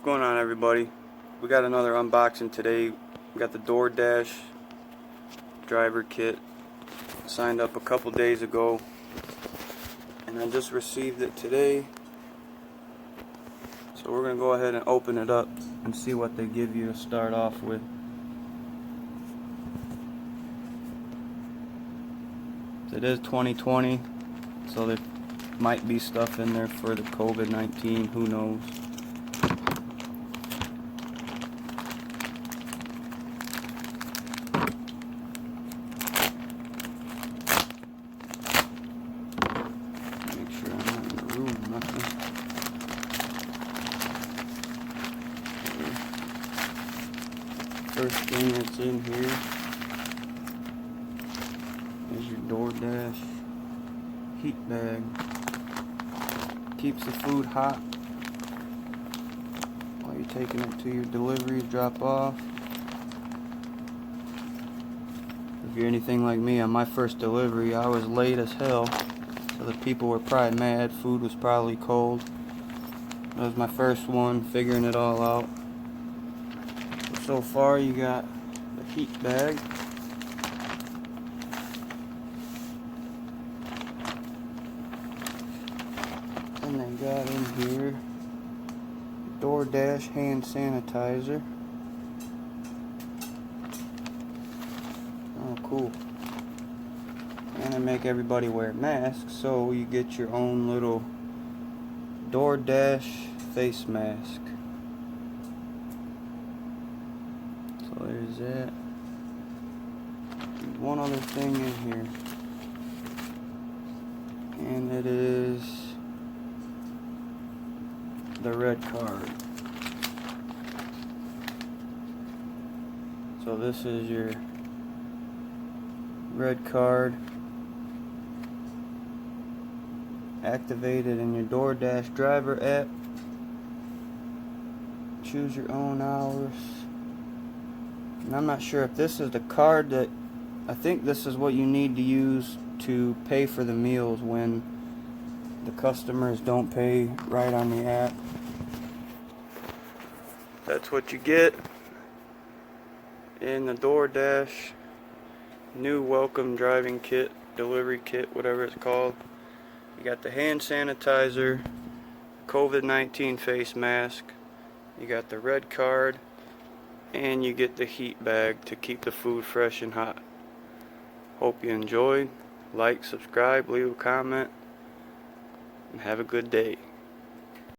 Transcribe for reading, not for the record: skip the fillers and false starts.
What's going on, everybody? We got another unboxing today. We got the Doordash driver kit. Signed up a couple days ago and I just received it today. So we're going to go ahead and open it up and see what they give you to start off with. It is 2020, so there might be stuff in there for the COVID-19, who knows. Make sure I'm not in the room or nothing. First thing that's in here is your Doordash heat bag. Keeps the food hot while you're taking it to your delivery drop off. If you're anything like me, on my first delivery I was late as hell, so the people were probably mad. Food was probably cold. That was my first one, figuring it all out. So far you got the heat bag. And they got in here Doordash hand sanitizer. Oh, cool. And they make everybody wear masks, so you get your own little Doordash face mask. So there's that. There's one other thing in here, and it is the red card. So this is your red card, activated in your Doordash driver app. Choose your own hours. And I'm not sure if this is the card that, I think this is what you need to use to pay for the meals when the customers don't pay right on the app. That's what you get in the Doordash new welcome driving kit, delivery kit, whatever it's called. You got the hand sanitizer, COVID-19 face mask, you got the red card, and you get the heat bag to keep the food fresh and hot. Hope you enjoyed. Like, subscribe, leave a comment, and have a good day.